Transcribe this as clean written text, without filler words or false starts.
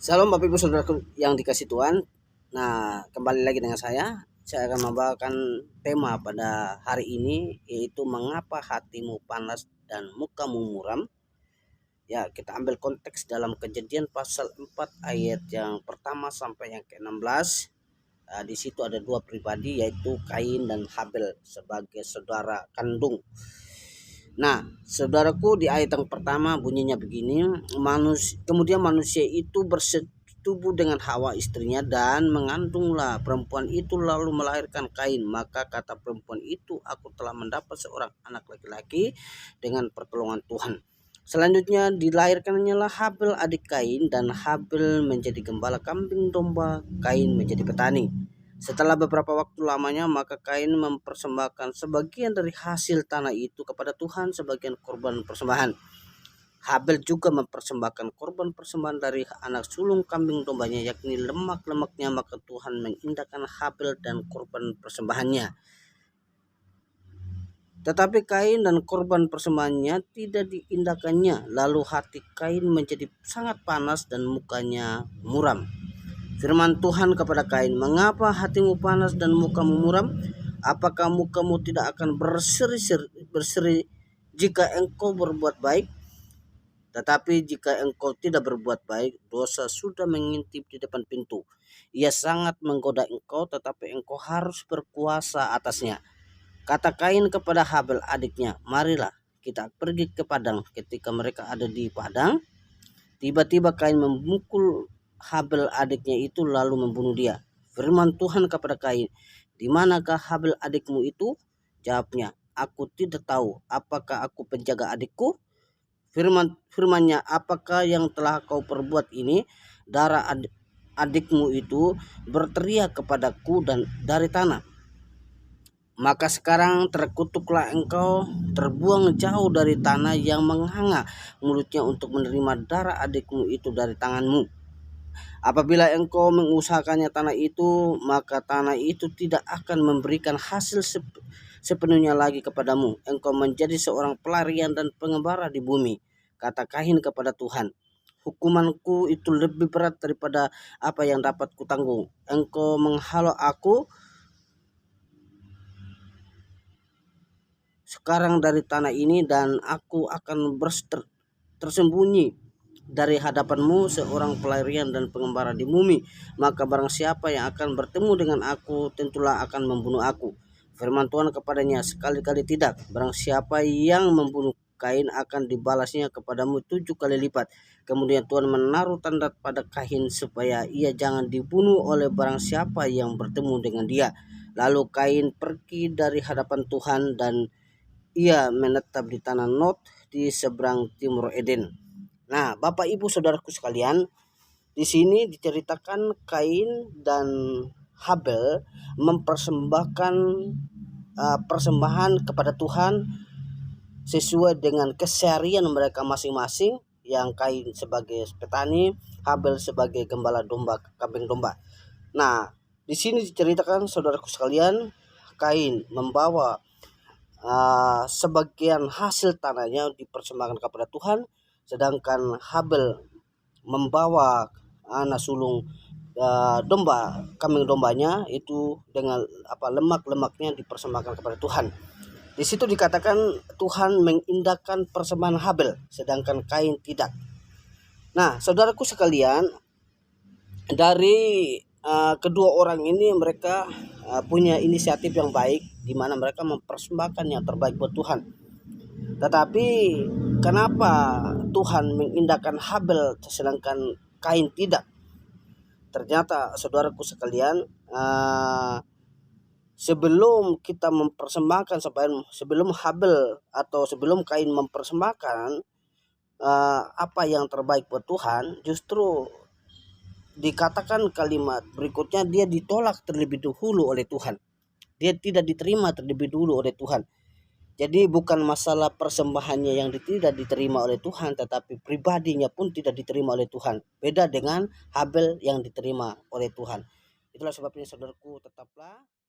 Salam Bapak Ibu Saudaraku yang dikasih Tuhan. Nah, kembali lagi dengan saya. Saya akan membawakan tema pada hari ini, yaitu mengapa hatimu panas dan mukamu muram. Ya, kita ambil konteks dalam Kejadian pasal 4 ayat yang pertama sampai yang ke-16. Di situ ada dua pribadi, yaitu Kain dan Habel sebagai saudara kandung. Nah, saudaraku, di ayat yang pertama bunyinya begini, kemudian manusia itu bersetubuh dengan Hawa istrinya dan mengandunglah perempuan itu lalu melahirkan Kain. Maka kata perempuan itu, aku telah mendapat seorang anak laki-laki dengan pertolongan Tuhan. Selanjutnya dilahirkannya lah Habel adik Kain, dan Habel menjadi gembala kambing domba, Kain menjadi petani. Setelah beberapa waktu lamanya, maka Kain mempersembahkan sebagian dari hasil tanah itu kepada Tuhan sebagian korban persembahan. Habel juga mempersembahkan korban persembahan dari anak sulung kambing dombanya, yakni lemak-lemaknya, maka Tuhan mengindahkan Habel dan korban persembahannya. Tetapi Kain dan korban persembahannya tidak diindahkannya. Lalu hati Kain menjadi sangat panas dan mukanya muram. Firman Tuhan kepada Kain, mengapa hatimu panas dan mukamu muram? Apakah mukamu tidak akan berseri jika engkau berbuat baik? Tetapi jika engkau tidak berbuat baik, dosa sudah mengintip di depan pintu. Ia sangat menggoda engkau, tetapi engkau harus berkuasa atasnya. Kata Kain kepada Habel adiknya, marilah kita pergi ke padang. Ketika mereka ada di padang, tiba-tiba Kain memukul Habel adiknya itu lalu membunuh dia. Firman Tuhan kepada Kain, di manakah Habel adikmu itu? Jawabnya, aku tidak tahu. Apakah aku penjaga adikku? Firmannya, apakah yang telah kau perbuat ini? Darah adikmu itu berteriak kepadaku dan dari tanah. Maka sekarang terkutuklah engkau, terbuang jauh dari tanah yang menghanga mulutnya untuk menerima darah adikmu itu dari tanganmu. Apabila engkau mengusahakannya tanah itu, maka tanah itu tidak akan memberikan hasil sepenuhnya lagi kepadamu. Engkau menjadi seorang pelarian dan pengembara di bumi. Kata Kain kepada Tuhan, hukumanku itu lebih berat daripada apa yang dapat kutanggung. Engkau menghalau aku sekarang dari tanah ini, dan aku akan tersembunyi dari hadapanmu seorang pelarian dan pengembara di bumi. Maka barang siapa yang akan bertemu dengan aku tentulah akan membunuh aku. Firman Tuhan kepadanya, sekali-kali tidak. Barang siapa yang membunuh Kain akan dibalasnya kepadamu 7 kali lipat. Kemudian Tuhan menaruh tanda pada Kain supaya ia jangan dibunuh oleh barang siapa yang bertemu dengan dia. Lalu Kain pergi dari hadapan Tuhan dan ia menetap di tanah Nod di seberang timur Eden. Nah, Bapak Ibu Saudaraku sekalian, di sini diceritakan Kain dan Habel mempersembahkan persembahan kepada Tuhan sesuai dengan keseharian mereka masing-masing. Yang Kain sebagai petani, Habel sebagai gembala domba, kambing domba. Nah, di sini diceritakan saudaraku sekalian, Kain membawa sebagian hasil tanahnya dipersembahkan kepada Tuhan, sedangkan Habel membawa anak sulung domba, kambing dombanya itu dengan lemak-lemaknya dipersembahkan kepada Tuhan. Di situ dikatakan Tuhan mengindahkan persembahan Habel, sedangkan Kain tidak. Nah, saudaraku sekalian, dari kedua orang ini mereka punya inisiatif yang baik, di mana mereka mempersembahkan yang terbaik buat Tuhan. Tetapi kenapa Tuhan mengindahkan Habel sedangkan Kain tidak? Ternyata saudaraku sekalian, sebelum kita mempersembahkan, sebelum Habel atau sebelum Kain mempersembahkan apa yang terbaik buat Tuhan, justru dikatakan kalimat berikutnya, dia ditolak terlebih dahulu oleh Tuhan. Dia tidak diterima terlebih dulu oleh Tuhan. Jadi bukan masalah persembahannya yang tidak diterima oleh Tuhan, tetapi pribadinya pun tidak diterima oleh Tuhan. Beda dengan Habel yang diterima oleh Tuhan. Itulah sebabnya saudaraku, tetaplah